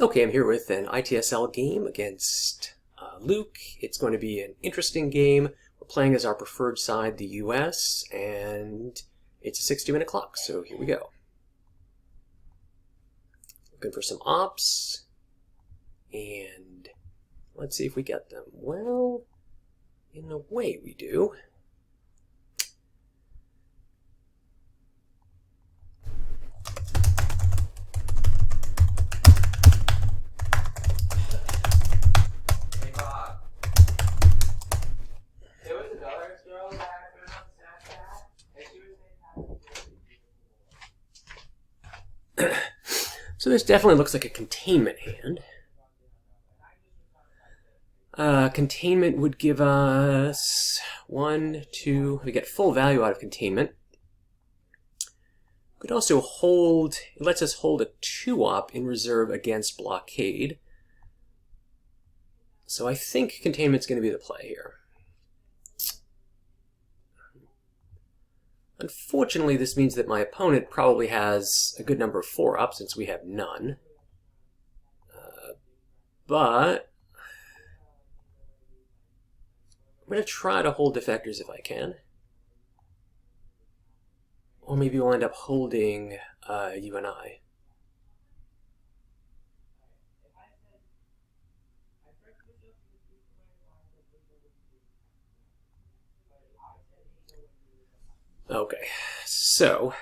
Okay, I'm here with an ITSL game against Luc. It's going to be an interesting game. We're playing as our preferred side, the US, and it's a 60-minute clock, so here we go. Looking for some ops, and let's see if we get them. Well, in a way we do. So this definitely looks like a containment hand. Containment would give us 1, 2, we get full value out of containment. Could also hold, it lets us hold a 2-op in reserve against blockade. So I think containment's going to be the play here. Unfortunately, this means that my opponent probably has a good number of 4-ups since we have none. But I'm going to try to hold defectors if I can. Or maybe we'll end up holding UNI. Okay, so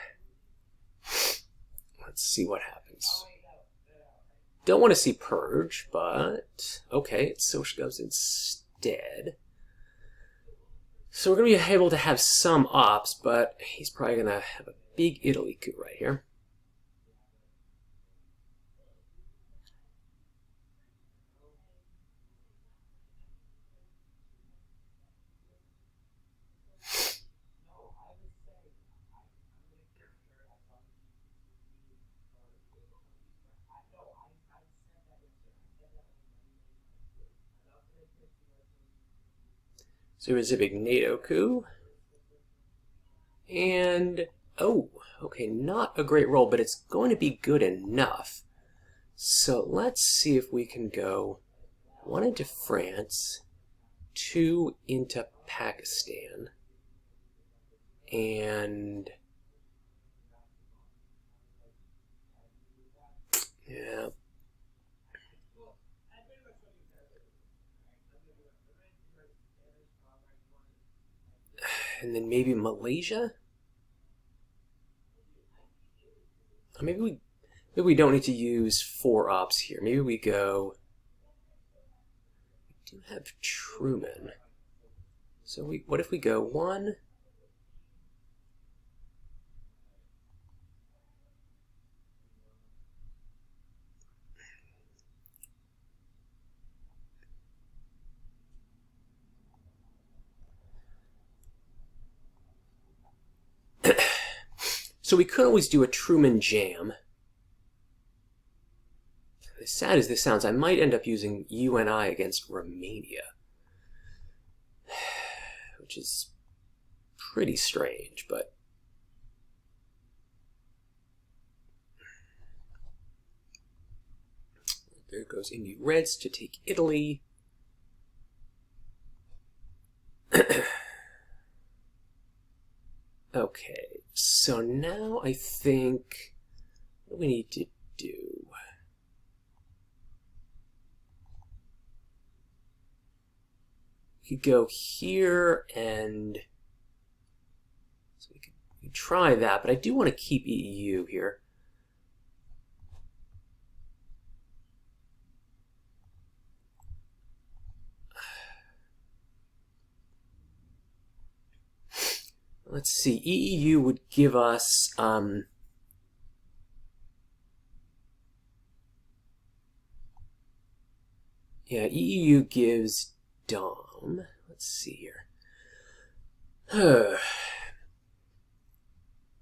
let's see what happens. Don't want to see Purge, but okay, so she goes instead. So we're going to be able to have some ops, but he's probably going to have a big Italy coup right here. So there's a big NATO coup. And, oh, okay, not a great roll, but it's going to be good enough. So let's see if we can go 1 into France, 2 into Pakistan, and yeah. And then maybe Malaysia? Or maybe we don't need to use 4 ops here. Maybe we go... We do have Truman. So what if we go 1... So we could always do a Truman jam. As sad as this sounds, I might end up using UNI against Romania. Which is pretty strange, but... There goes Indy Reds to take Italy. Okay, so now I think what we need to do. We could go here and so we could try that, but I do want to keep EU here. Let's see, EEU would give us, yeah, EEU gives Dom. Let's see here. I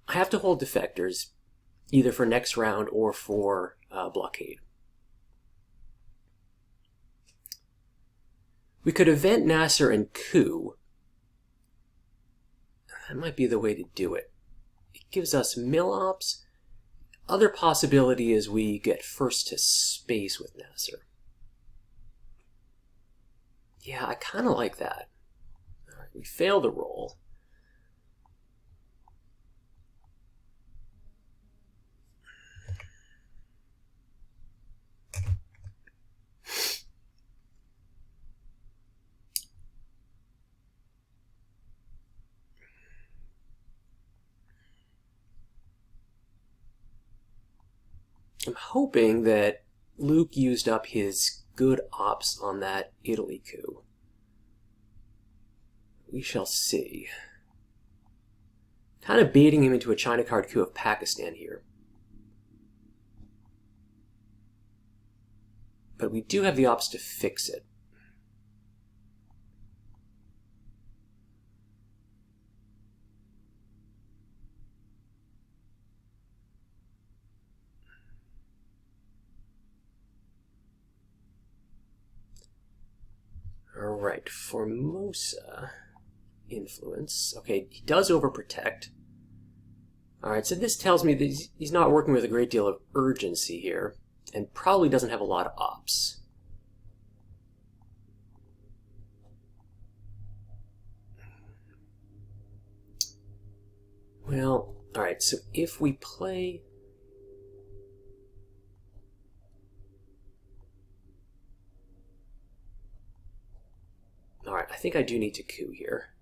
have to hold defectors, either for next round or for blockade. We could event Nasser and coup. That might be the way to do it. It gives us mill ops. other possibility is we get first to space with Nasser. Yeah, I kind of like that. All right, we fail the roll. I'm hoping that Luc used up his good ops on that Italy coup. We shall see. Kind of baiting him into a China card coup of Pakistan here. But we do have the ops to fix it. Alright, Formosa influence. Okay, he does overprotect. Alright, so this tells me that he's not working with a great deal of urgency here, and probably doesn't have a lot of ops. Well, alright, so if we play... Alright, I think I do need to coup here.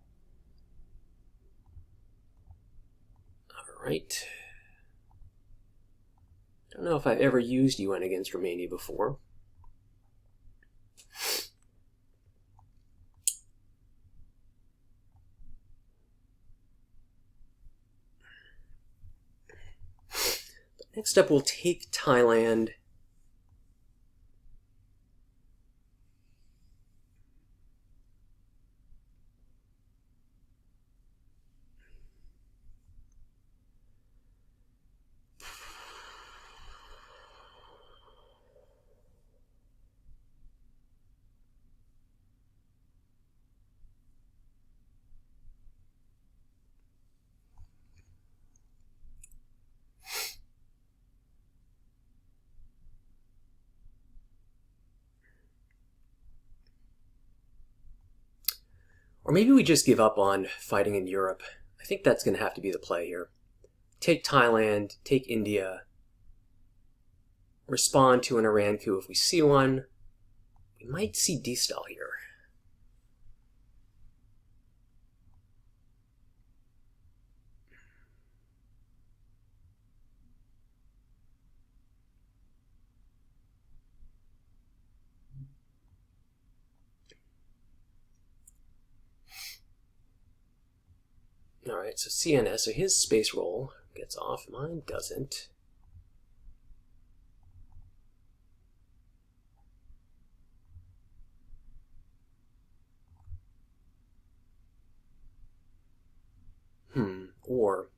Alright. Don't know if I've ever used UN against Romania before. But next up, we'll take Thailand. Or maybe we just give up on fighting in Europe. I think that's going to have to be the play here. Take Thailand, take India, respond to an Iran coup if we see one. We might see D-style here. Alright, so CNS, so his space roll gets off, mine doesn't. Or,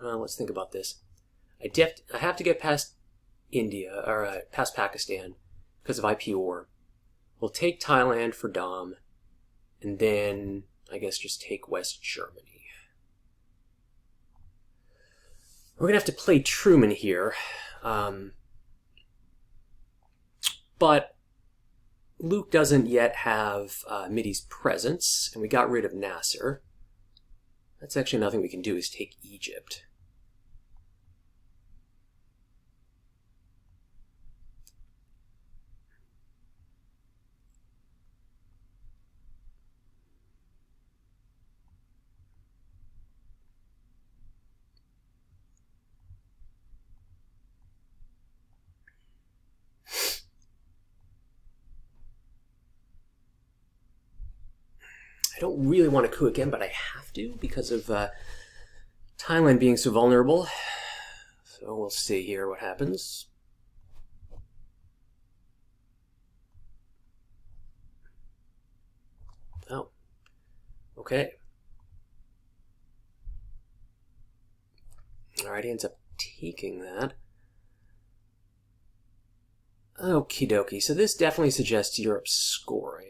let's think about this. I have to get past India, or past Pakistan, because of IP war. We'll take Thailand for Dom, and then, I guess, just take West Germany. We're going to have to play Truman here. But Luc doesn't yet have Midi's presence, and we got rid of Nasser. That's actually nothing we can do, is take Egypt. I don't really want to coup again, but I have to because of Thailand being so vulnerable. So we'll see here what happens. Oh, okay. Alright, he ends up taking that. Okie dokie, so this definitely suggests Europe scoring.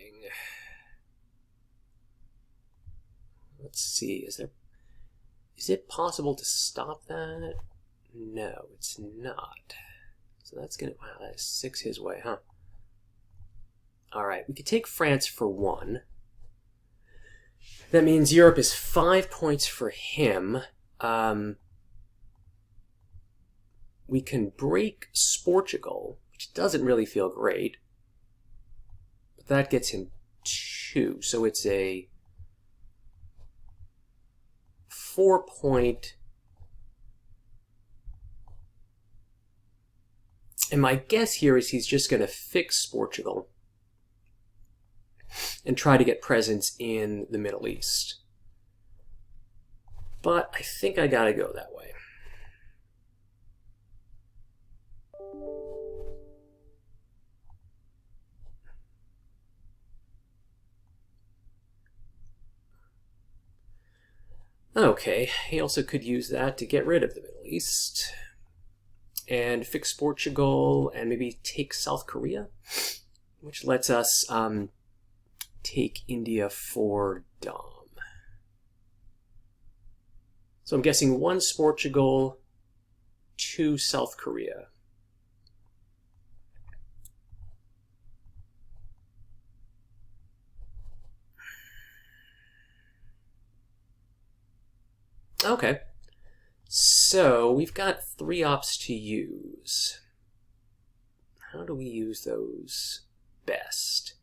let's see. Is it possible to stop that? No, it's not. So that's gonna, wow, that's 6 his way, huh? All right, we could take France for 1. That means Europe is 5 points for him. We can break Portugal, which doesn't really feel great. But that gets him 2, so it's a 4-point. And my guess here is he's just going to fix Portugal and try to get presence in the Middle East. But I think I gotta go that way. Okay, he also could use that to get rid of the Middle East and fix Portugal and maybe take South Korea, which lets us take India for Dom. So I'm guessing 1 Portugal, 2 South Korea. Okay, so we've got 3 ops to use. How do we use those best?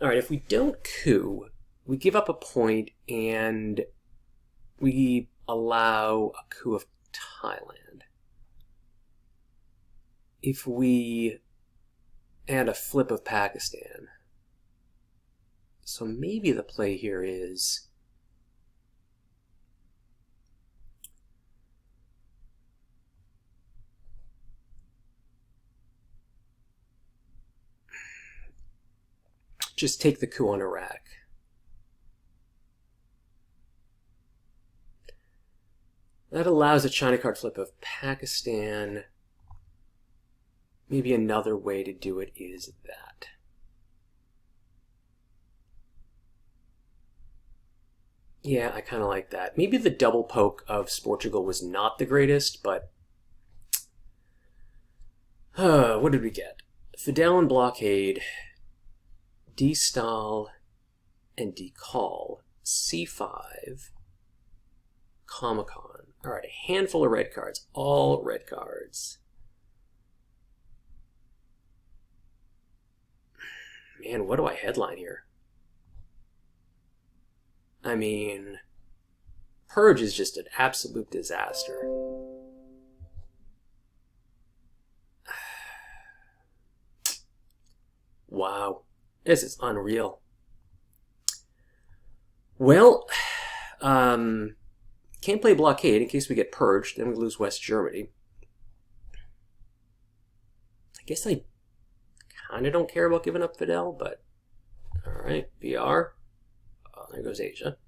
All right, if we don't coup, we give up a point and we allow a coup of Thailand. If we add a flip of Pakistan. So maybe the play here is just take the coup on Iraq. That allows a China card flip of Pakistan. Maybe another way to do it is that. Yeah, I kind of like that. Maybe the double poke of Portugal was not the greatest, but what did we get? Fidel and blockade, destall and decall, c5, Comic-Con. All right, a handful of red cards, all red cards. Man, what do I headline here? I mean, Purge is just an absolute disaster. Wow, this is unreal. Well, can't play blockade in case we get purged, then we lose West Germany. I guess I kind of don't care about giving up Fidel, but alright, BR. Oh, there goes Asia.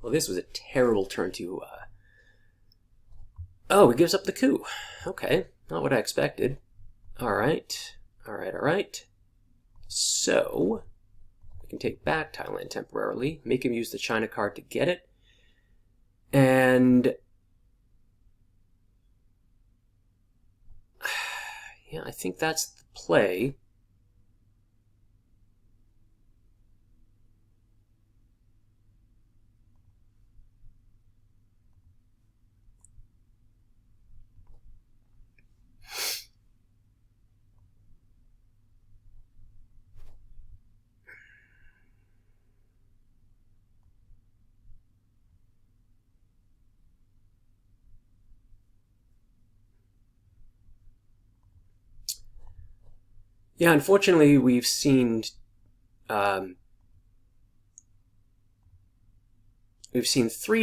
Well, this was a terrible turn to... Oh, he gives up the coup. Okay, not what I expected. Alright, alright. So... we can take back Thailand temporarily, make him use the China card to get it, and yeah, I think that's the play. Yeah, unfortunately, we've seen 3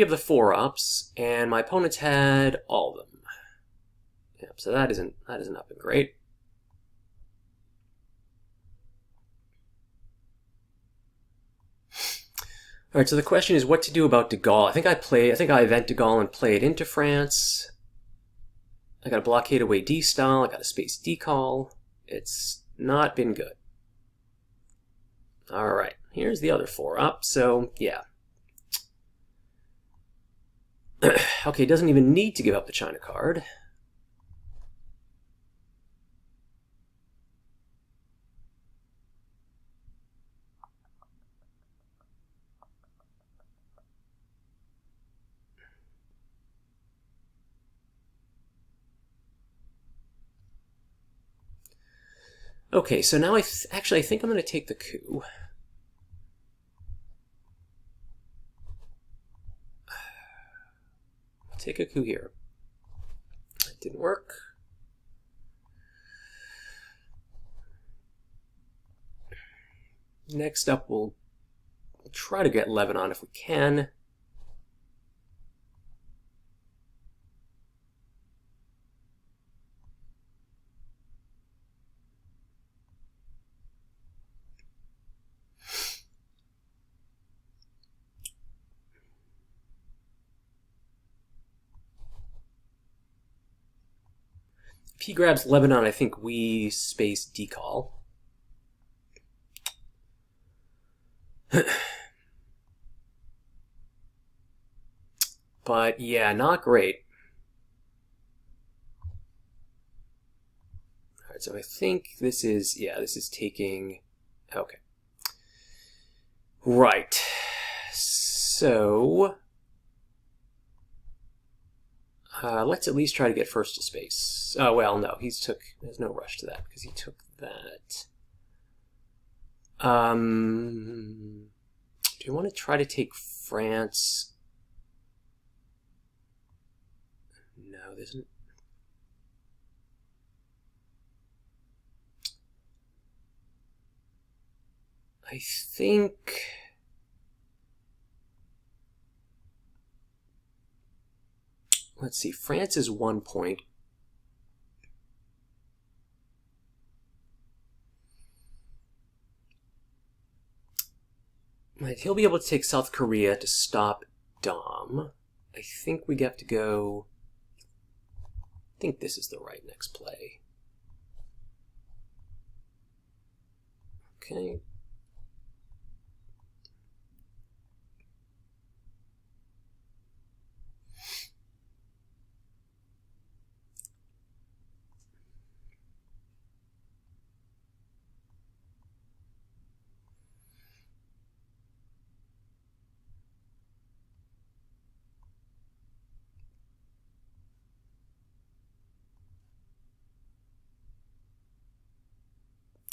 of the 4 ops, and my opponent's had all of them. Yeah, so that isn't up and great. All right, so the question is what to do about de Gaulle. I think I event de Gaulle and play it into France. I got a blockade away D style. I got a space decall. It's not been good. All right, here's the other 4 up. So yeah. Okay, doesn't even need to give up the China card. Okay, so now I think I'm going to take the coup. Take a coup here. It didn't work. Next up, we'll try to get Lebanon if we can. If he grabs Lebanon, I think we space decall. But yeah, not great. All right, so I think this is, yeah, this is taking, okay. Right. So let's at least try to get first to space. Oh, well, no, there's no rush to that because he took that. Do you want to try to take France? No, there's isn't. I think. Let's see, France is 1 point. Right, he'll be able to take South Korea to stop Dom. I think we have to go. I think this is the right next play. Okay.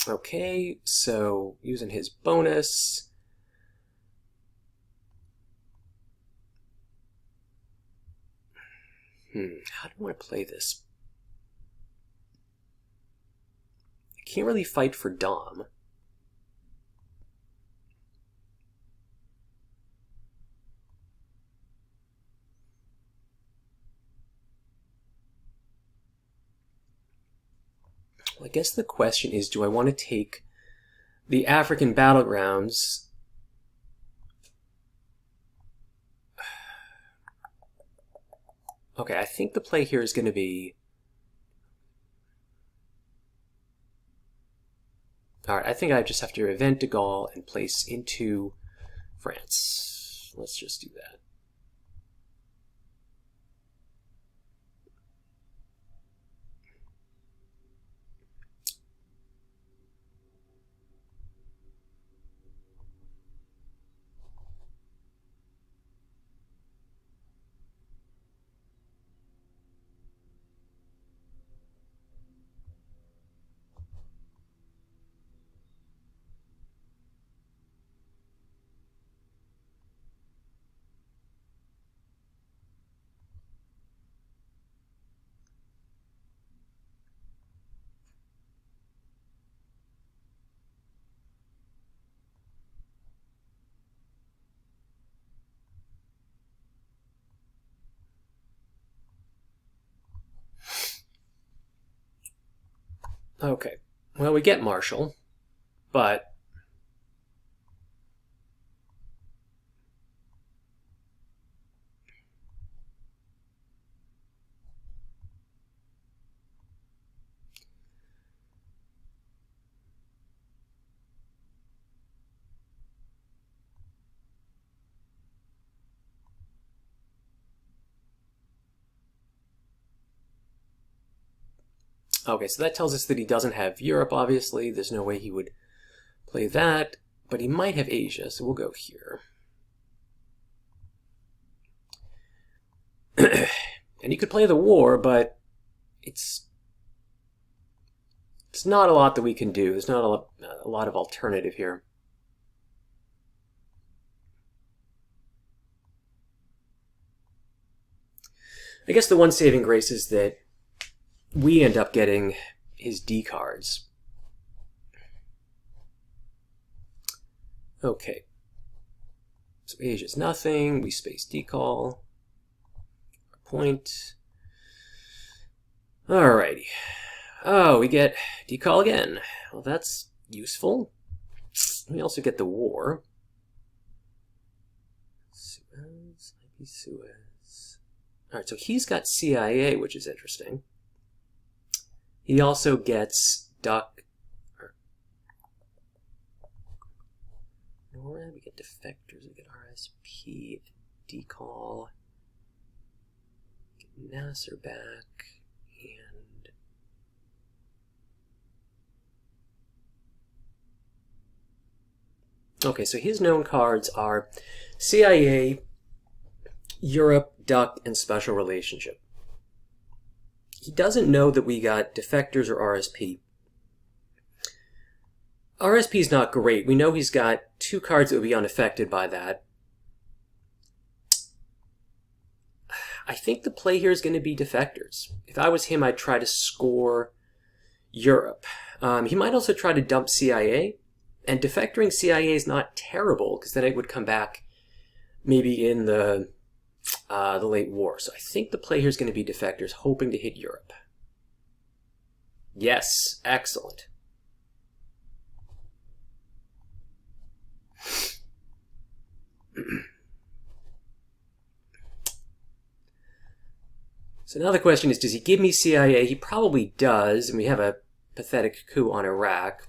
Okay, so using his bonus. How do I want to play this? I can't really fight for Dom. Well, I guess the question is, do I want to take the African battlegrounds? Okay, I think the play here is going to be... Alright, I think I just have to event de Gaulle and place into France. Let's just do that. Okay, well, we get Marshall, but Okay, so that tells us that he doesn't have Europe, obviously. There's no way he would play that, but he might have Asia, so we'll go here. And he could play the war, but it's not a lot that we can do. There's not a lot of alternative here. I guess the one saving grace is that we end up getting his D cards. Okay. So Asia's nothing. We space decall. Point. Alrighty. Oh, we get decall again. Well, that's useful. We also get the war. Suez, maybe Suez. Alright, so he's got CIA, which is interesting. He also gets duck. Nora, we get defectors, we get RSP, decall, get Nasser back, and okay, so his known cards are CIA, Europe, duck, and special relationship. He doesn't know that we got defectors or RSP. RSP is not great. We know he's got 2 cards that would be unaffected by that. I think the play here is going to be defectors. If I was him, I'd try to score Europe. He might also try to dump CIA, and defectoring CIA is not terrible, because then it would come back maybe in the late war. So I think the play here is going to be defectors, hoping to hit Europe. Yes, excellent. So now the question is, does he give me CIA? He probably does, and we have a pathetic coup on Iraq.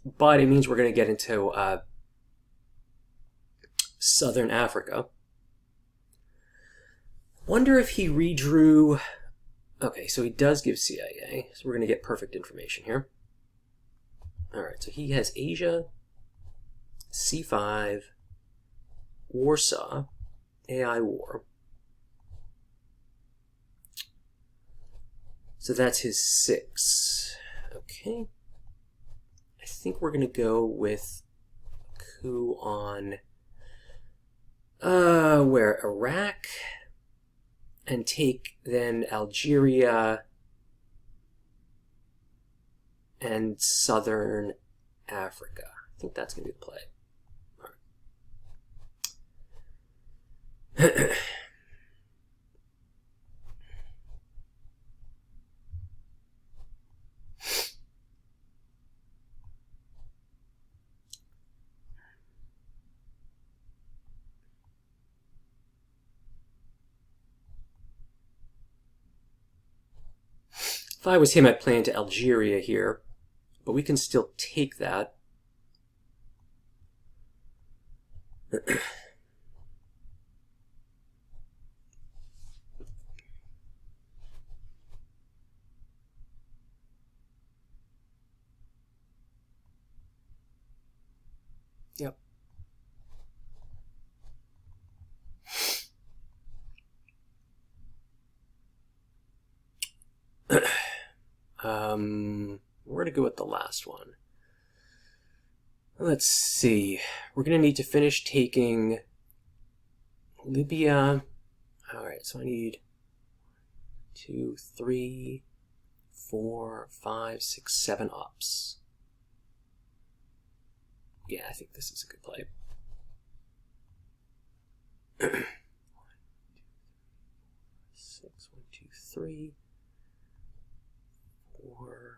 But it means we're going to get into Southern Africa. Wonder if he redrew... Okay, so he does give CIA, so we're going to get perfect information here. Alright, so he has Asia, C5, Warsaw, AI war. So that's his 6. Okay. I think we're going to go with a coup on where? Iraq, and take then Algeria and Southern Africa. I think that's going to be the play. All right. If I was him, I'd play into Algeria here, but we can still take that. Yep. We're going to go with the last one. Let's see. We're going to need to finish taking Libya. Alright, so I need 2, 3, 4, 5, 6, 7 ups. Yeah, I think this is a good play. 1, 6, 1, 2, 3, 4.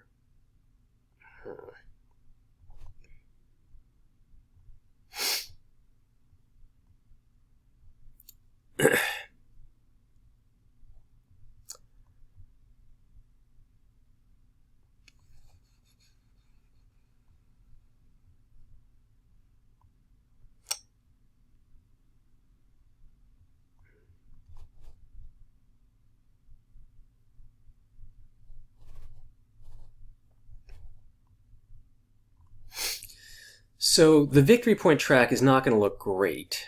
So the victory point track is not going to look great.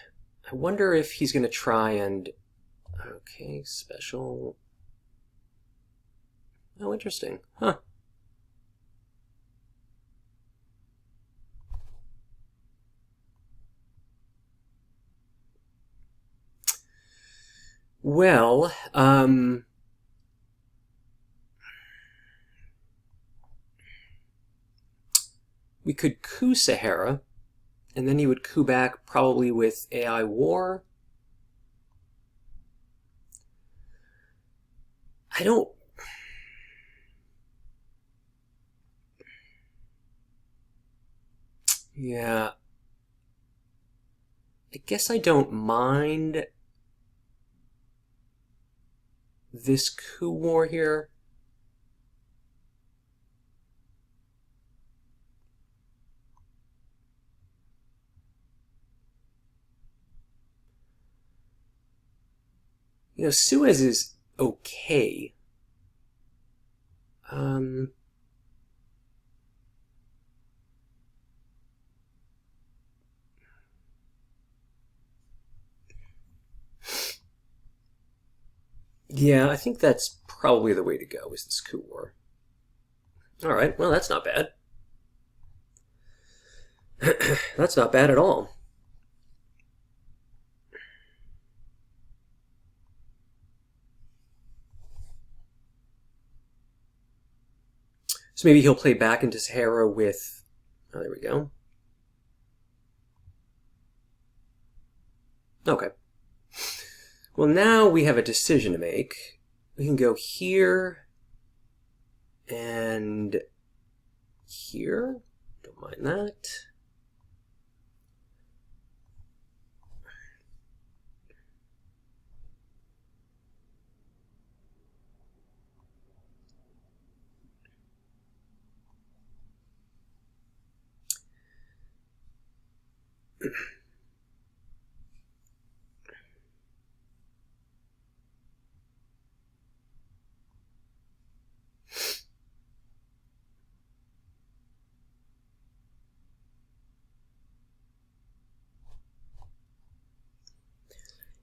I wonder if he's going to try and... Okay, special... Oh, interesting. Huh. Well, we could coup Sahara, and then he would coup back probably with AI War. I don't... Yeah. I guess I don't mind this coup war here. You know, Suez is okay. Yeah, I think that's probably the way to go, is this coup war. Alright, well, that's not bad. That's not bad at all. So maybe he'll play back into Sahara with... Oh, there we go. Okay. Well, now we have a decision to make. We can go here and here. Don't mind that.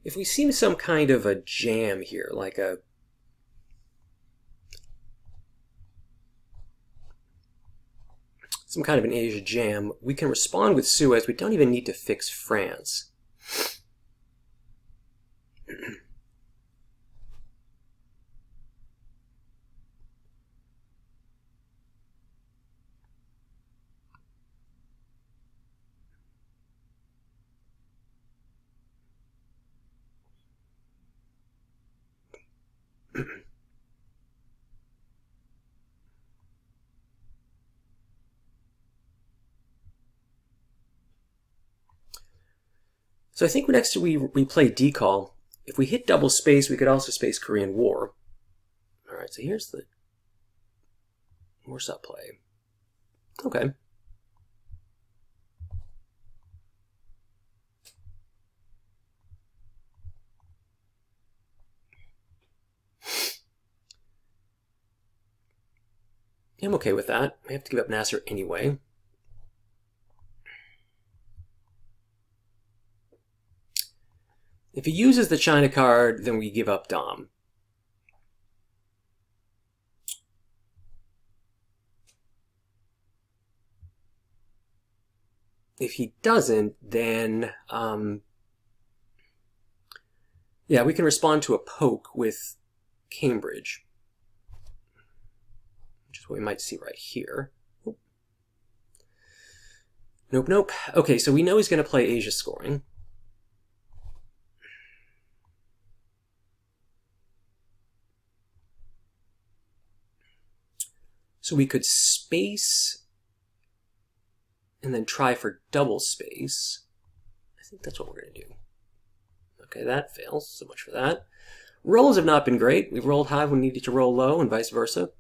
If we see some kind of a jam here, like some kind of an Asia jam, we can respond with Suez. We don't even need to fix France. So I think next we play decall. If we hit double space, we could also space Korean War. All right, so here's the Warsaw play. Okay. I'm okay with that. I have to give up Nasser anyway. If he uses the China card, then we give up Dom. If he doesn't, then yeah, we can respond to a poke with Cambridge, which is what we might see right here. Nope, nope. Okay, so we know he's going to play Asia scoring. So we could space and then try for double space. I think that's what we're going to do. Okay, that fails. So much for that. Rolls have not been great. We've rolled high when we needed to roll low and vice versa.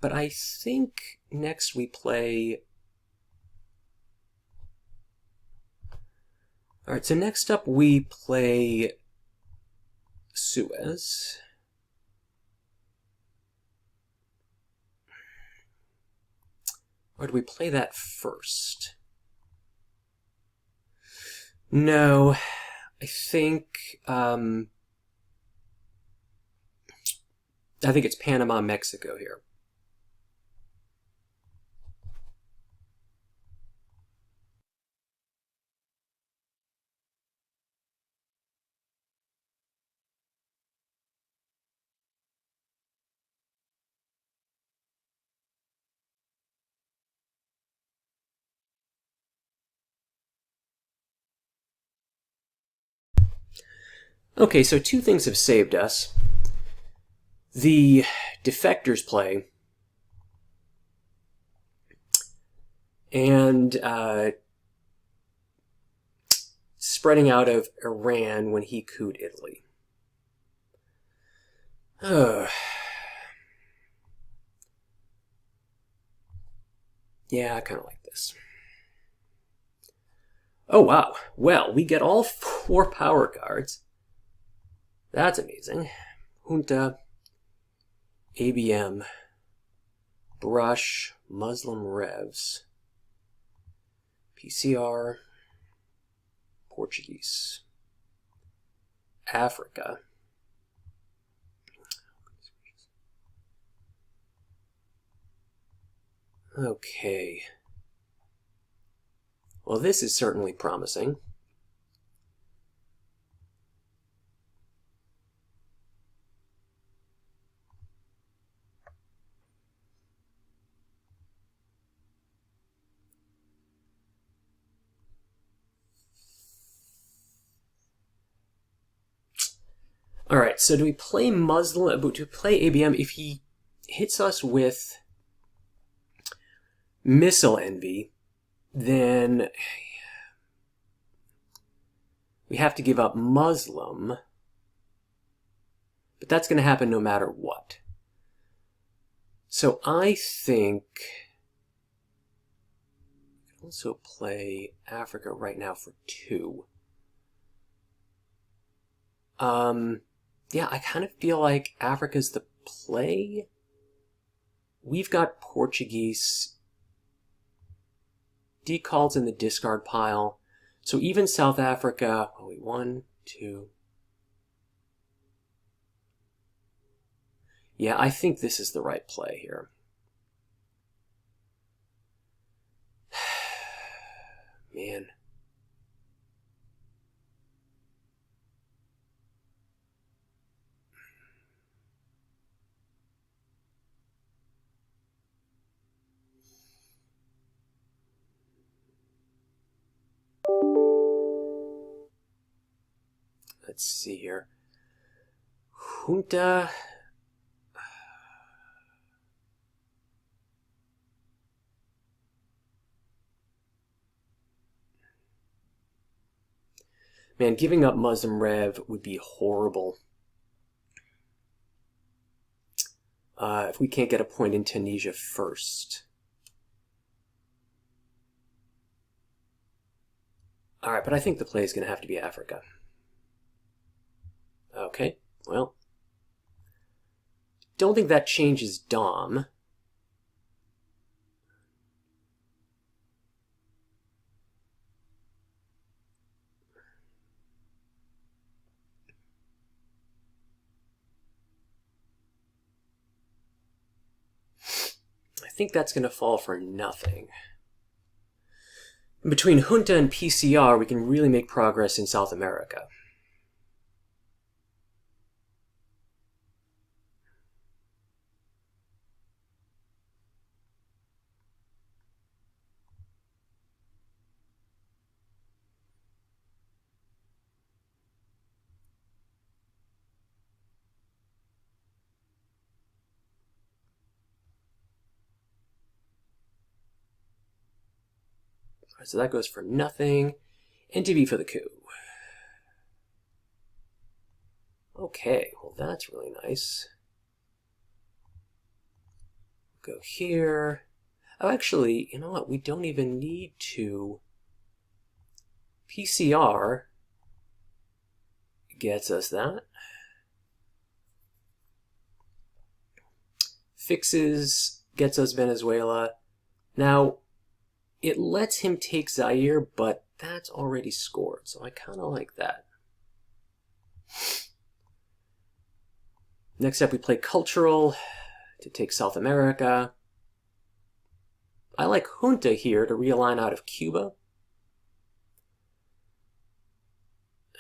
But I think next we play... All right, so next up we play Suez. Or do we play that first? No, I think it's Panama, Mexico here. Okay, so two things have saved us. The defectors play and spreading out of Iran when he couped Italy. Yeah, I kind of like this. Oh, wow. Well, we get all 4 power cards. That's amazing. Junta, ABM, Brush, Muslim Revs, PCR, Portuguese, Africa. Okay. Well, this is certainly promising. All right, so do we play Muslim? Do we play ABM if he hits us with Missile Envy? Then we have to give up Muslim, but that's going to happen no matter what. So I think we can also play Africa right now for 2. Yeah, I kind of feel like Africa's the play. We've got Portuguese decalls in the discard pile. So even South Africa, 1, 2. Yeah, I think this is the right play here. Man. Let's see here. Junta. Man, giving up Muslim Rev would be horrible. If we can't get a point in Tunisia first. Alright, but I think the play is going to have to be Africa. Okay, well. Don't think that changes Dom. I think that's going to fall for nothing. Between Junta and PCR, we can really make progress in South America. So that goes for nothing. NTV for the coup. Okay, well that's really nice. Go here. Oh, actually, you know what? We don't even need to. PCR gets us that. Fixes gets us Venezuela. Now, it lets him take Zaire, but that's already scored, so I kind of like that. Next up, we play cultural to take South America. I like junta here to realign out of Cuba.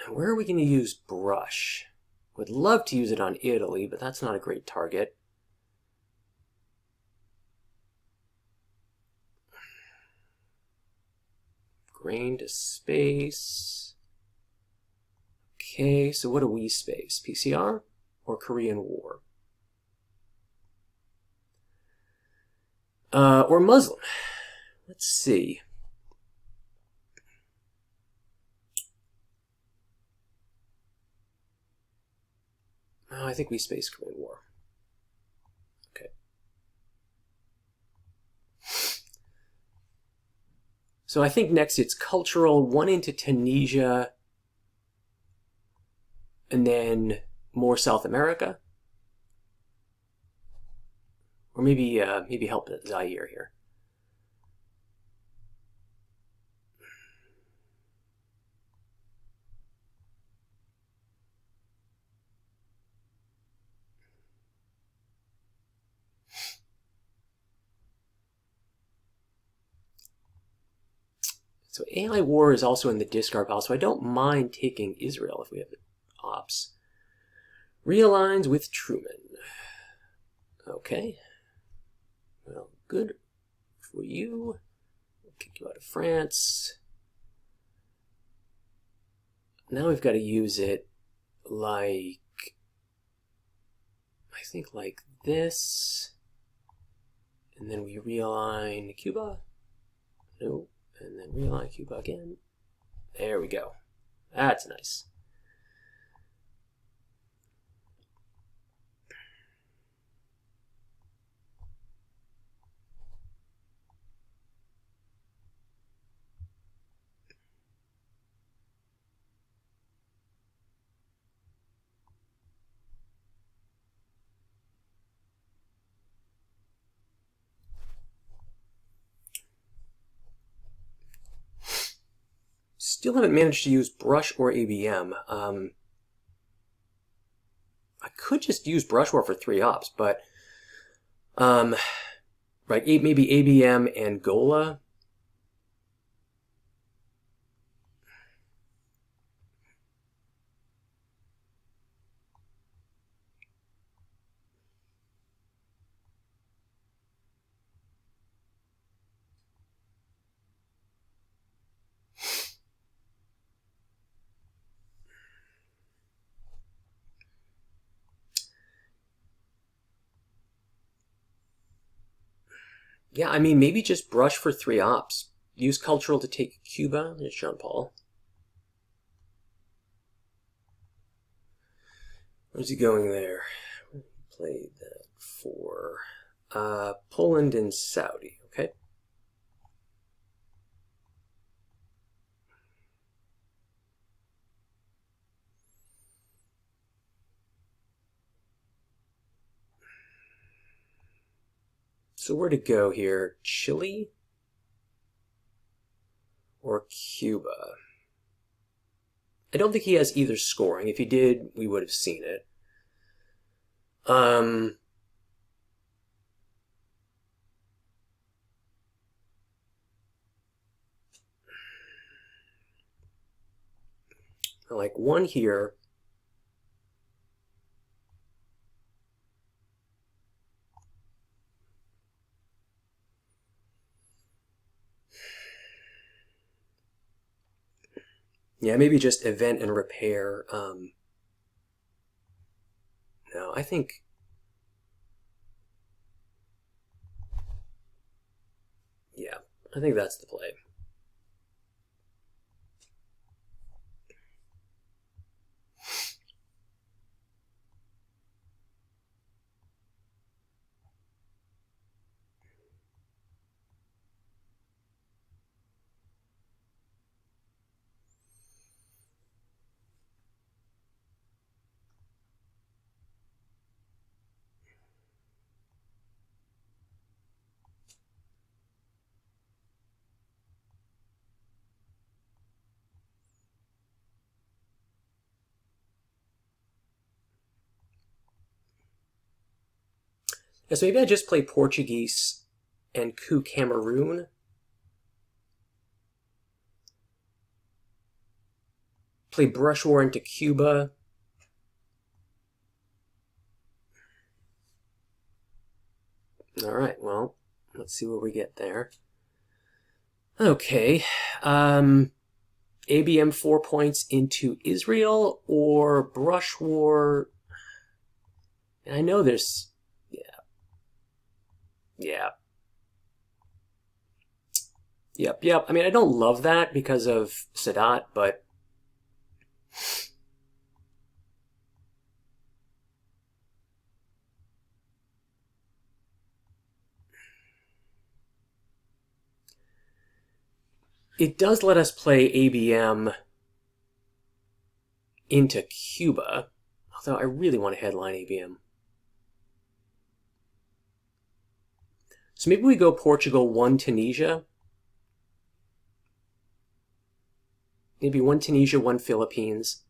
And where are we going to use brush? Would love to use it on Italy, but that's not a great target. Grain to space. Okay, so what do we space? PCR or Korean War? Or Muslim. Let's see. Oh, I think we space Korean War. Okay. So I think next it's cultural, one into Tunisia, and then more South America. Or maybe help Zaire here. So AI War is also in the discard pile, so I don't mind taking Israel if we have ops. Realigns with Truman. Okay. Well, good for you. We'll kick you out of France. Now we've got to use it like, I think like this. And then we realign Cuba. Nope. And then realign Cuba again. There we go. That's nice. Still haven't managed to use brush or ABM. I could just use brush war for 3 ops, but right, maybe ABM Angola. Yeah, I mean, maybe just brush for 3 ops. Use cultural to take Cuba. There's Jean Paul. Where's he going there? Played that for Poland and Saudi. Okay. So where to go here? Chile or Cuba? I don't think he has either scoring. If he did, we would have seen it. Like one here. Yeah, maybe just event and repair. No, I think... Yeah, I think that's the play. So maybe I just play Portuguese and coup Cameroon. Play Brush War into Cuba. All right, well, let's see what we get there. Okay, ABM 4 points into Israel or Brush War. And I know there's, yeah. Yep. I mean, I don't love that because of Sadat, but it does let us play ABM into Cuba, although I really want to headline ABM. So maybe we go Portugal 1 Tunisia. Maybe 1 Tunisia, 1 Philippines.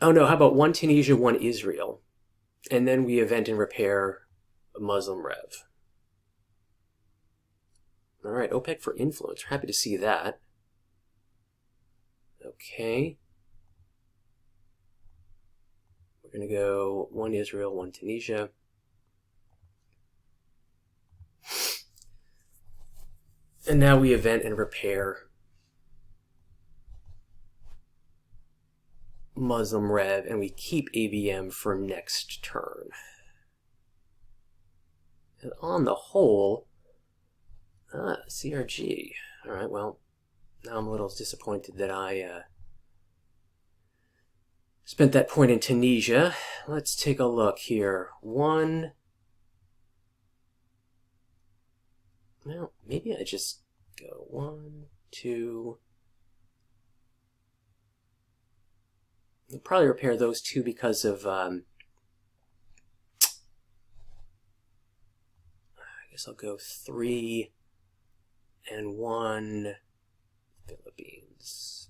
Oh no, how about 1 Tunisia, 1 Israel? And then we event and repair a Muslim Rev. All right, OPEC for influence. We're happy to see that. Okay. We're going to go 1 Israel, 1 Tunisia. And now we event and repair Muslim Rev, and we keep ABM for next turn. And on the whole, CRG. All right, well, now I'm a little disappointed that I spent that point in Tunisia. Let's take a look here. Well, maybe I just go 1, 2. I'll probably repair those 2 because of, I guess I'll go 3 and 1 Philippines.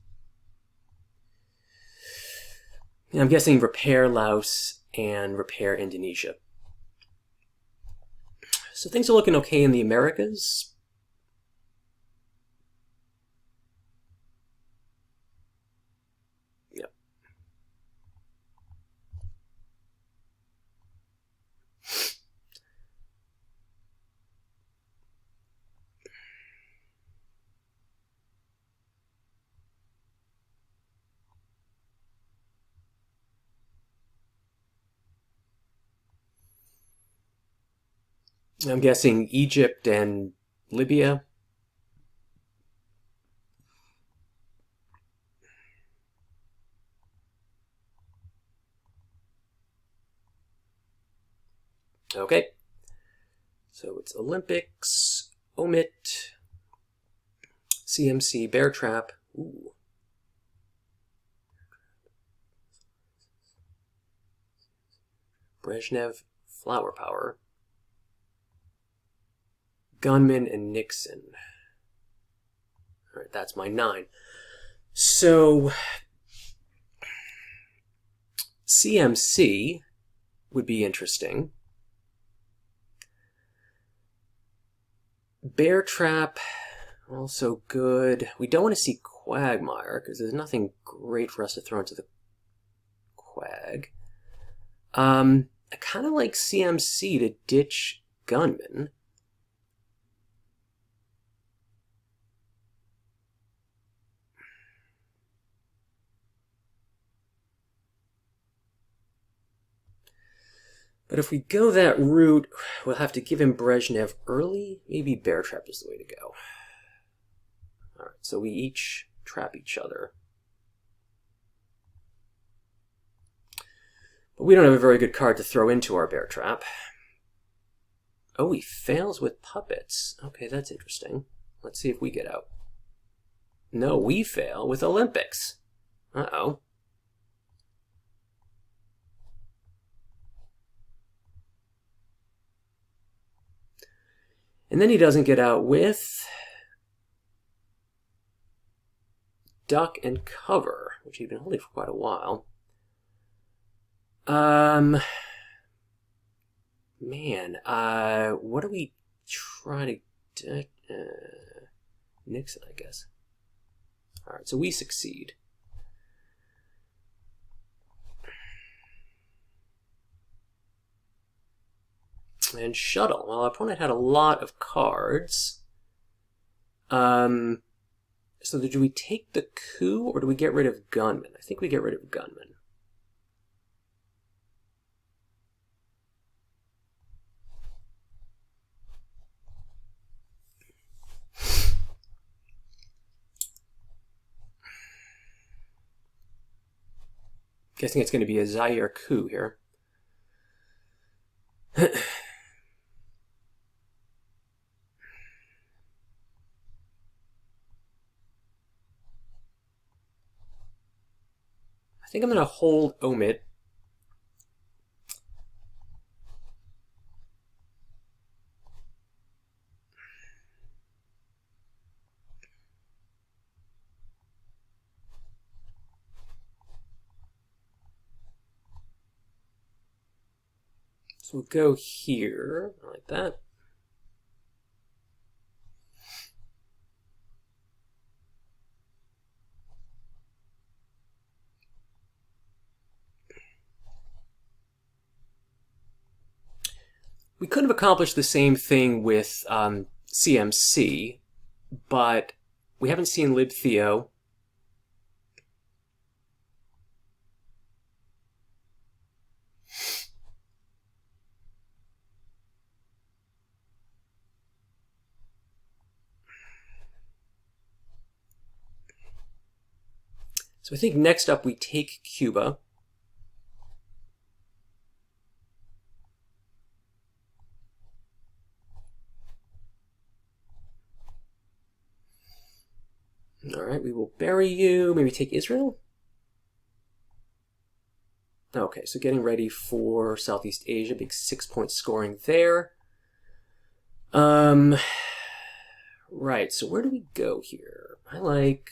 And I'm guessing repair Laos and repair Indonesia. So things are looking okay in the Americas. Yep. I'm guessing Egypt and Libya. Okay. So it's Olympics, Omit, CMC, Bear Trap. Ooh. Brezhnev, Flower Power. Gunman and Nixon. All right, that's my 9. So CMC would be interesting. Bear Trap, also good. We don't want to see Quagmire because there's nothing great for us to throw into the Quag. I kind of like CMC to ditch Gunman. But if we go that route, we'll have to give him Brezhnev early. Maybe Bear Trap is the way to go. All right, so we each trap each other. But we don't have a very good card to throw into our Bear Trap. Oh, he fails with puppets. Okay, that's interesting. Let's see if we get out. No, we fail with Olympics. Uh-oh. And then he doesn't get out with Duck and Cover, which he'd been holding for quite a while. Man, what do we try to Nixon, I guess. All right, so we succeed. And shuttle. Well, our opponent had a lot of cards. So do we take the coup or do we get rid of gunman? I think we get rid of gunman. Guessing it's going to be a Zaire coup here. I think I'm going to hold omit. So we'll go here, like that. We could have accomplished the same thing with CMC, but we haven't seen libtheo. So I think next up we take Cuba. All right, we will bury you. Maybe take Israel? Okay, so getting ready for Southeast Asia. Big 6-point scoring there. Right, so where do we go here? I like...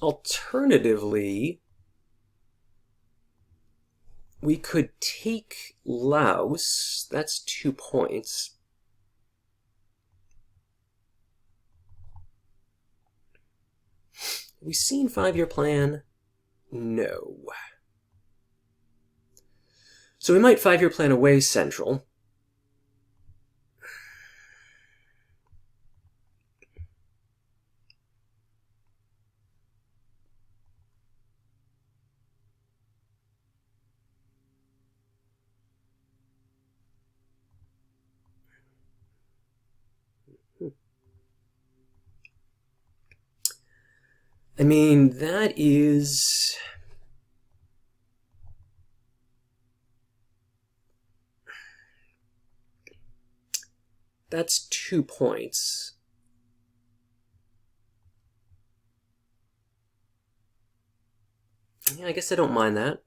Alternatively, we could take Laos. That's 2 points. Have we seen 5-year plan? No. So we might 5-year plan away Central. I mean, that is... That's 2 points. Yeah, I guess I don't mind that.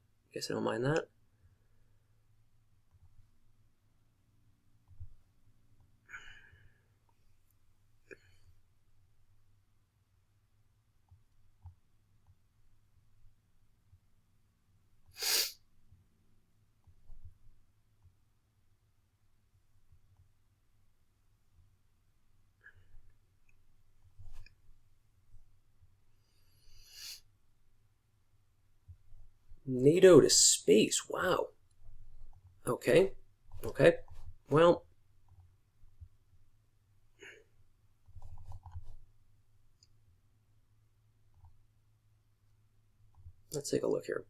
NATO to space. Wow. Okay. Well, let's take a look here.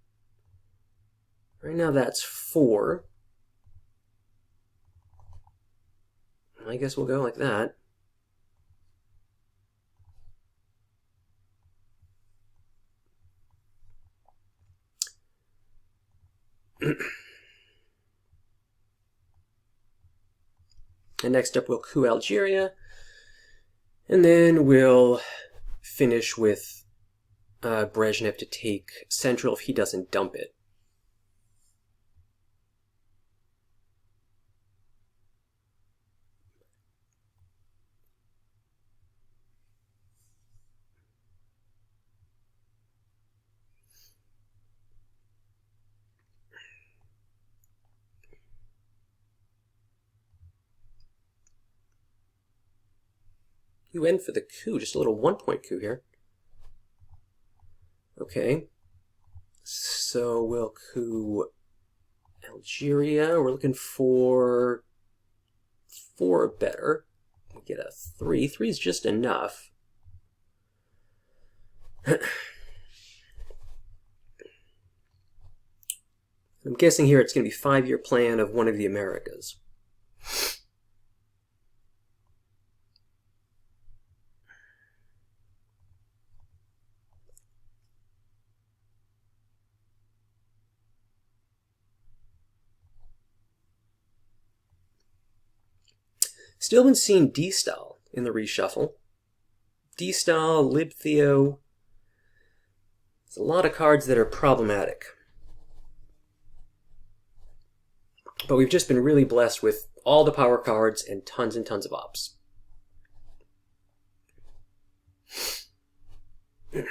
Right now that's 4. I guess we'll go like that. And next up we'll coup Algeria. And then we'll finish with Brezhnev to take Central if he doesn't dump it. You went for the coup, just a little 1-point coup here. Okay, so we'll coup Algeria. We're looking for 4 or better. We get a 3. 3 is just enough. I'm guessing here it's going to be 5-year plan of one of the Americas. Still haven't seen D-Style in the reshuffle. D-Style, Lib-Theo. There's a lot of cards that are problematic. But we've just been really blessed with all the power cards and tons of ops. It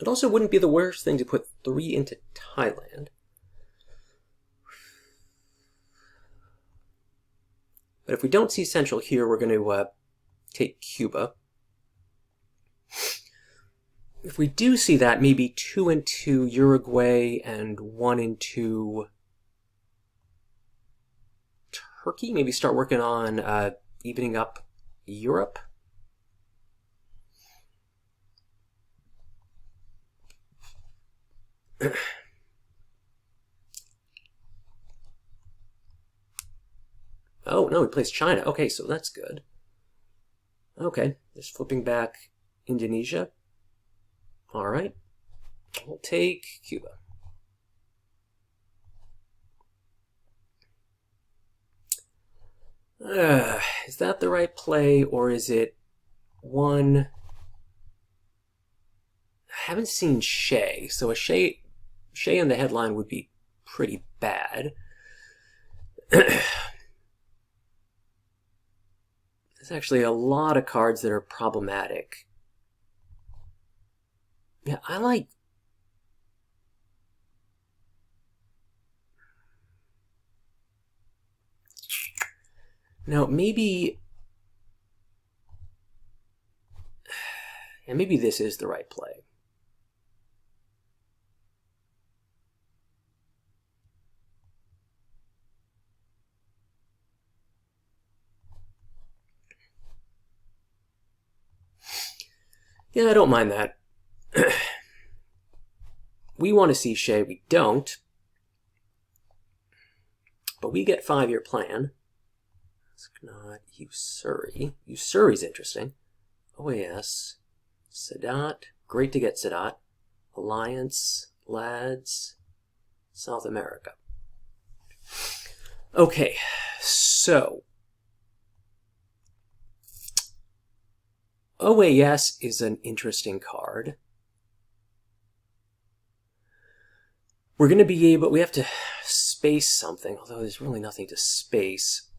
also wouldn't be the worst thing to put 3 into Thailand. But if we don't see Central here, we're going to take Cuba. If we do see that, maybe 2 into Uruguay and 1 into Turkey. Maybe start working on evening up Europe. Oh, no, he plays China. Okay, so that's good. Okay, just flipping back Indonesia. All right, we'll take Cuba. Is that the right play, or is it one? I haven't seen Shea, so a Shea in the headline would be pretty bad. There's actually a lot of cards that are problematic. Yeah, I like... Now, maybe... Yeah, maybe this is the right play. Yeah, I don't mind that. We want to see Shea, we don't. But we get 5-year plan. It's not Usuri. Usuri's interesting. OAS. Sadat. Great to get Sadat. Alliance. Lads. South America. Okay, so... OAS is an interesting card. We're going to be able... We have to space something, although there's really nothing to space.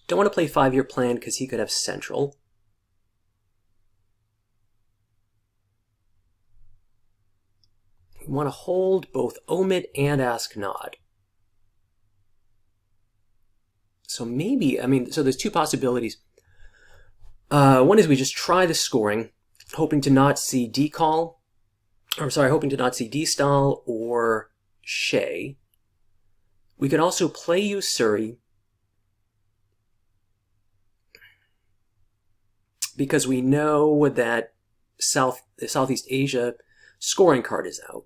Don't want to play 5-year plan because he could have Central. We want to hold both Omid and Ask Nod. So maybe, I mean, so there's 2 possibilities. One is we just try the scoring, hoping to not see D-Call. I'm sorry, hoping to not see D-Style or Shea. We could also play Usuri because we know that Southeast Asia scoring card is out.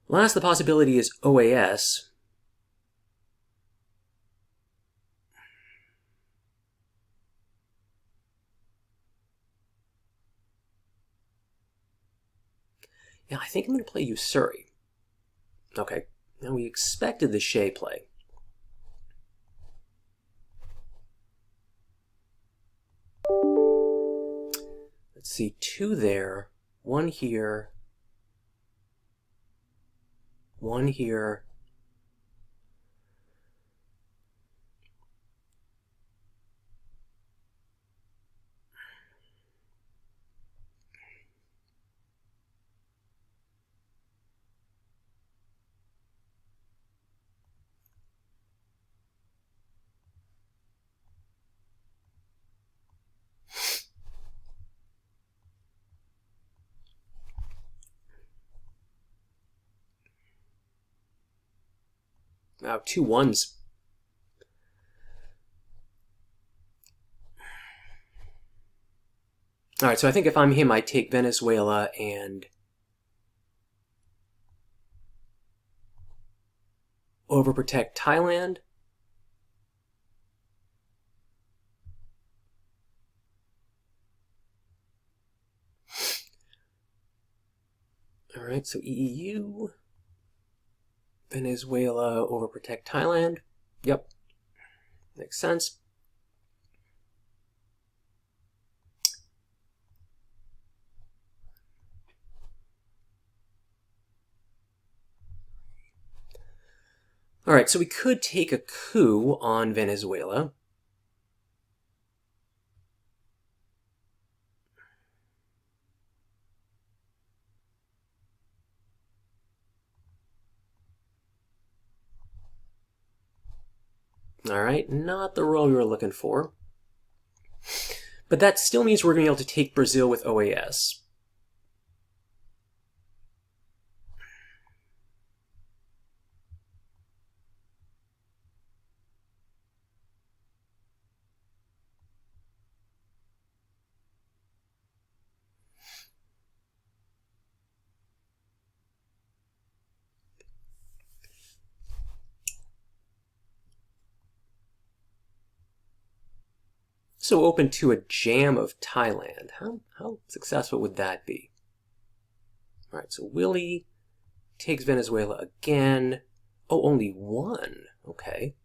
Last, the possibility is OAS. Yeah, I think I'm going to play Usuri. Okay, now we expected the Shea play. Let's see, 2 there, 1 here, 1 here. Wow, 2 1s. All right, so I think if I'm him, I take Venezuela and overprotect Thailand. All right, so EU, Venezuela, overprotect Thailand. Yep, makes sense. All right, so we could take a coup on Venezuela. All right, not the role we were looking for. But that still means we're going to be able to take Brazil with OAS. So open to a jam of Thailand. How successful would that be? All right, so Willie takes Venezuela again. Oh, only 1. Okay.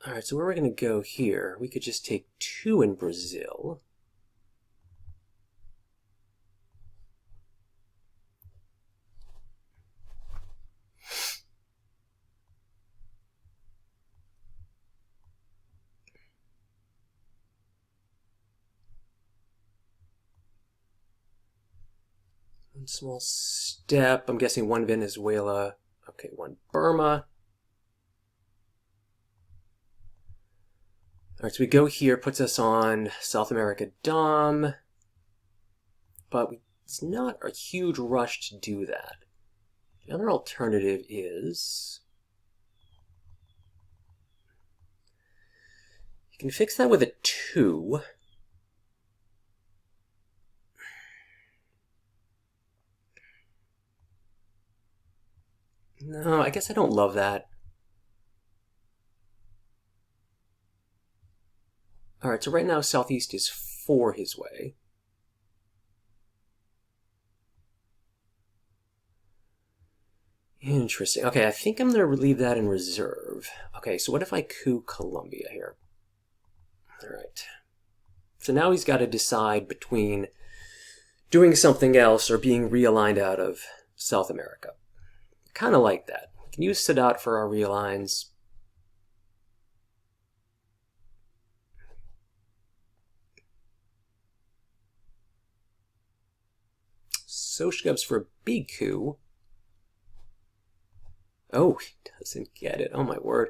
All right, so where are we going to go here? We could just take 2 in Brazil. One small step. I'm guessing 1 Venezuela. Okay, 1 Burma. All right, so we go here, puts us on South America Dom, but it's not a huge rush to do that. The other alternative is you can fix that with a 2. No, I guess I don't love that. All right, so right now Southeast is 4 his way. Interesting. Okay, I think I'm going to leave that in reserve. Okay, so what if I coup Colombia here? All right. So now he's got to decide between doing something else or being realigned out of South America. Kind of like that. We can use Sadat for our realigns. Soshkov's for a big coup. Oh, he doesn't get it. Oh, my word.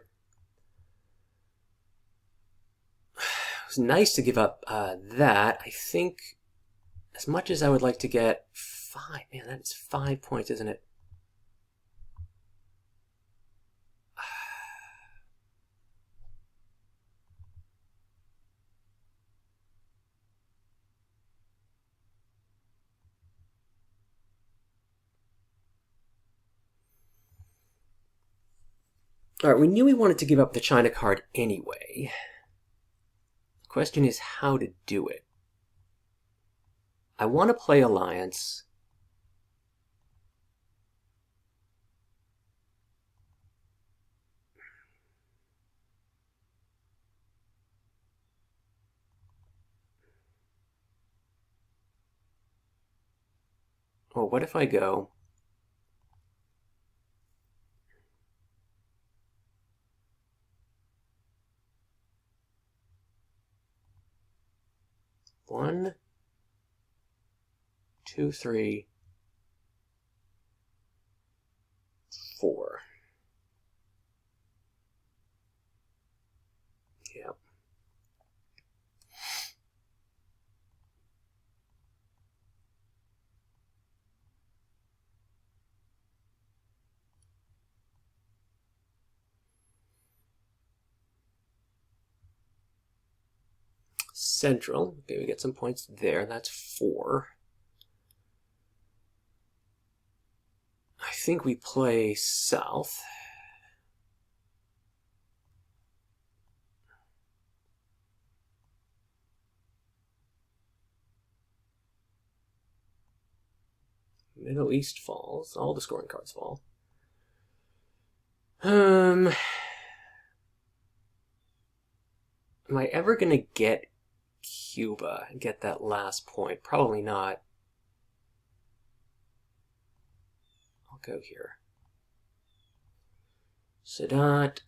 It was nice to give up that. I think as much as I would like to get 5, man, that is 5 points, isn't it? All right, we knew we wanted to give up the China card anyway. The question is how to do it. I want to play Alliance. Well, what if I go... One, two, three, four. Yep. Central. Okay, we get some points there. That's 4. I think we play south. Middle East falls. All the scoring cards fall. Am I ever going to get Cuba and get that last point? Probably not. I'll go here. Sadat.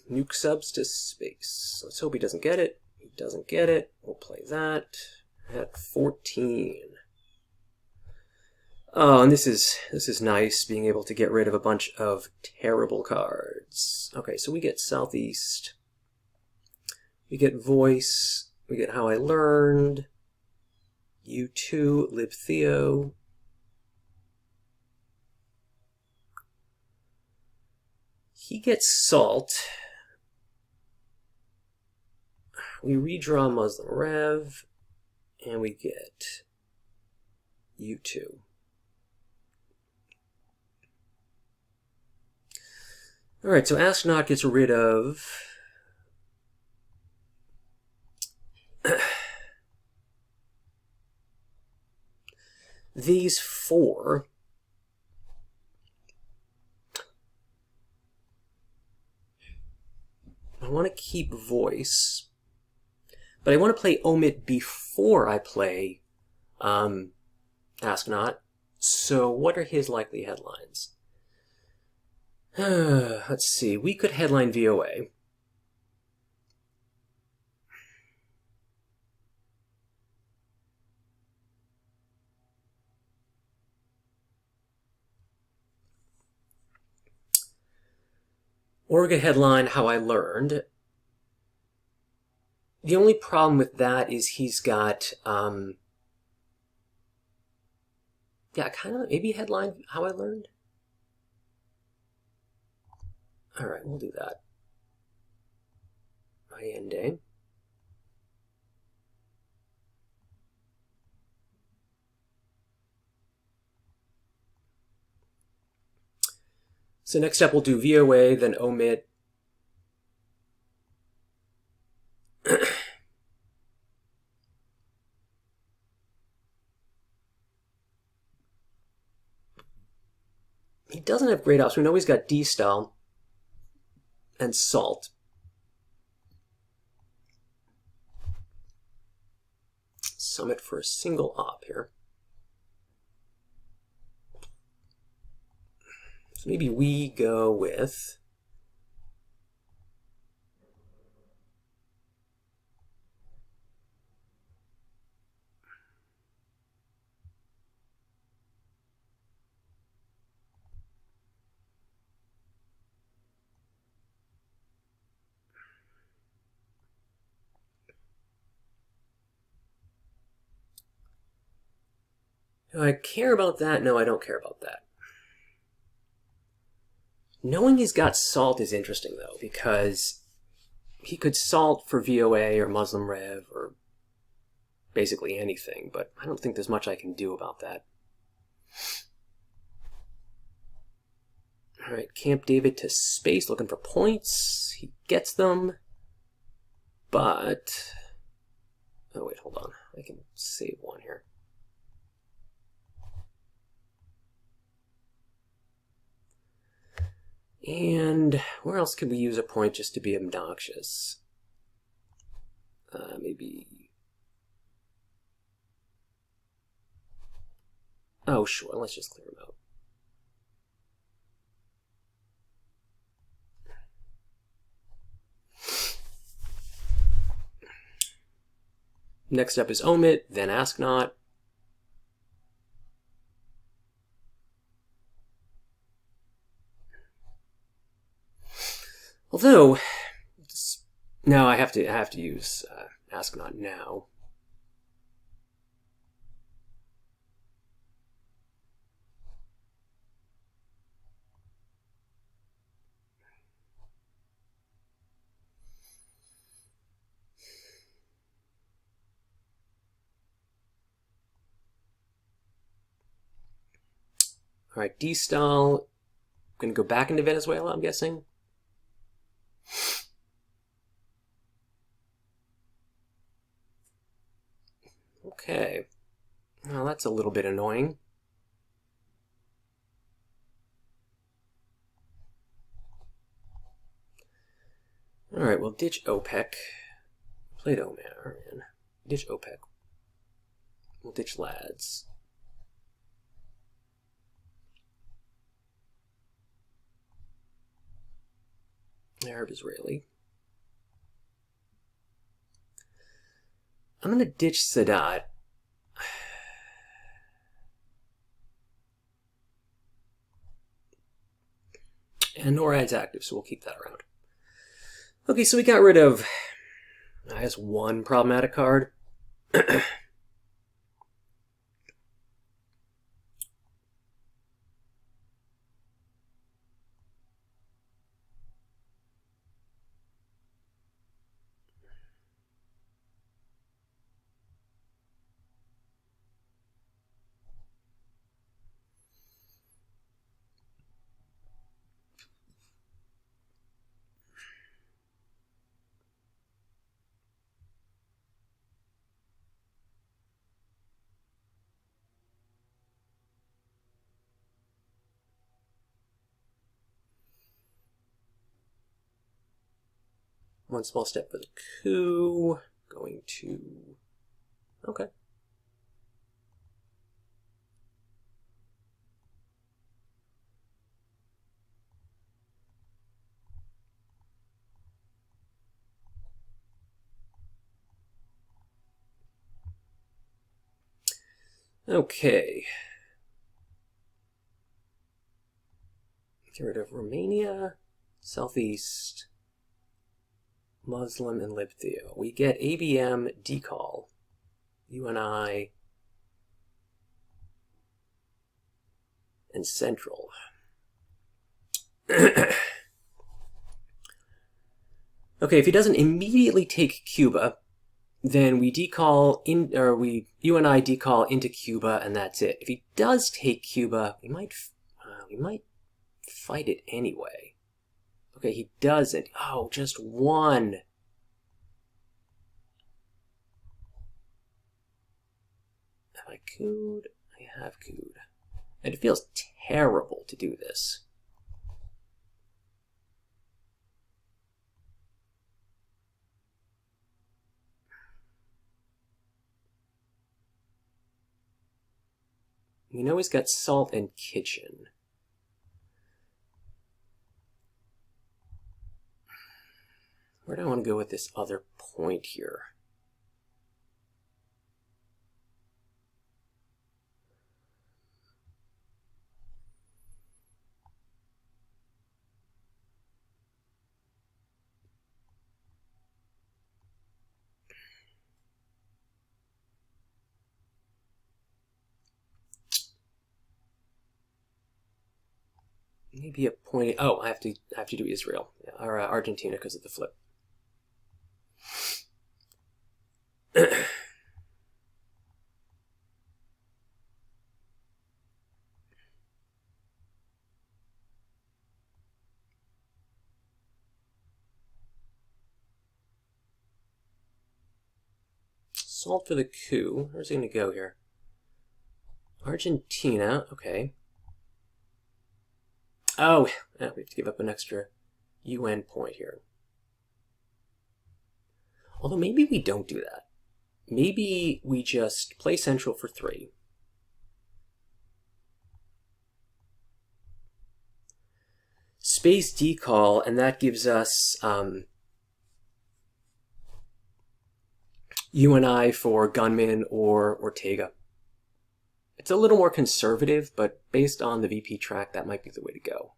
Nuke subs to space. Let's hope he doesn't get it. He doesn't get it. We'll play that at 14. Oh, and this is nice, being able to get rid of a bunch of terrible cards. Okay, so we get Southeast. We get Voice. We get How I Learned. U2, LibTheo. He gets Salt. We redraw Muslim Rev, and we get U2. Alright, so Ask Not gets rid of these 4. I want to keep Voice, but I want to play Omit before I play Ask Not. So what are his likely headlines? Let's see. We could headline VOA. Orga headline, How I Learned. The only problem with that is he's got, yeah, kind of, maybe headline, How I Learned? Alright, we'll do that. Allende. So next up we'll do VOA, then Omit. He doesn't have great ops. We know he's got D-Style and Salt. Summit for a single op here. So maybe we go with do I care about that? No, I don't care about that. Knowing he's got Salt is interesting, though, because he could Salt for VOA or Muslim Rev or basically anything, but I don't think there's much I can do about that. Alright, Camp David to space, looking for points. He gets them, but... Oh, wait, hold on. I can save one here. And where else could we use a point just to be obnoxious? Maybe... Oh, sure, let's just clear them out. Next step is omit, then ask not. Although, no, I have to use ask not now. All right, destall. Going to go back into Venezuela, I'm guessing. Okay. Well, that's a little bit annoying. All right, we'll ditch OPEC. Played Oman. Ditch OPEC. We'll ditch LADs. Arab Israeli. I'm going to ditch Sadat. And NORAD's active, so we'll keep that around. Okay, so we got rid of, I guess, one problematic card. One small step for the coup. Going to... Okay. Okay. Get rid of Romania, Southeast, Muslim, and Libtheo. We get ABM, decall, UNI, and Central. Okay, if he doesn't immediately take Cuba, then we decall in, or we UNI decall into Cuba, and that's it. If he does take Cuba, we might fight it anyway. Okay, he doesn't. Oh, just one. Have I cooed? I have cooed. And it feels terrible to do this. We know he's got salt and kitchen. Where do I want to go with this other point here? Maybe a point. Oh, I have to do Israel or Argentina because of the flip. Salt for the coup. Where's he going to go here? Argentina. Okay. Oh, yeah, we have to give up an extra UN point here. Although maybe we don't do that. Maybe we just play central for 3. Space decall, and that gives us UNI for Gunman or Ortega. It's a little more conservative, but based on the VP track, that might be the way to go.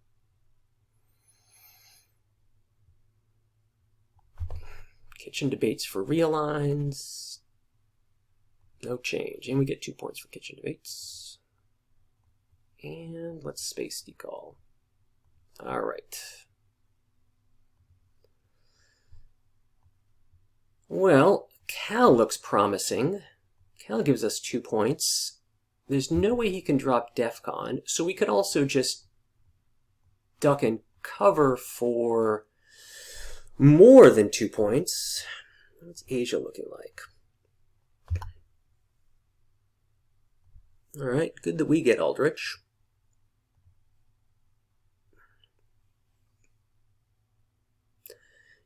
Kitchen debates for realigns. No change. And we get 2 points for kitchen debates. And let's space decall. All right. Well, Cal looks promising. Cal gives us 2 points. There's no way he can drop DEFCON, so we could also just duck and cover for more than 2 points. What's Asia looking like? All right, good that we get Aldrich.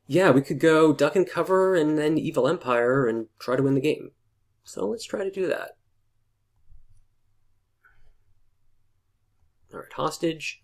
Yeah, we could go duck and cover and then Evil Empire and try to win the game. So let's try to do that. All right, hostage.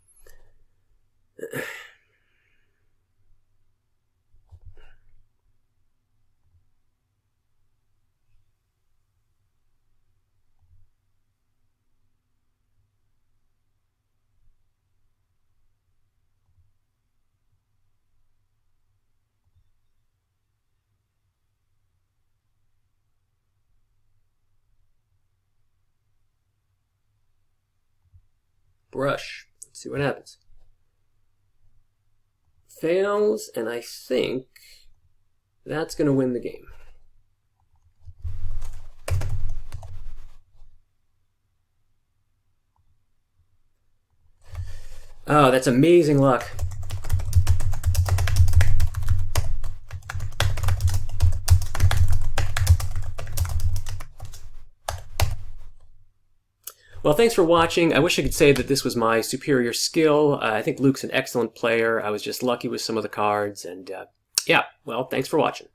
Brush. Let's see what happens. Fails, and I think that's going to win the game. Oh, that's amazing luck. Well, thanks for watching. I wish I could say that this was my superior skill. I think Luke's an excellent player. I was just lucky with some of the cards. And yeah, well, thanks for watching.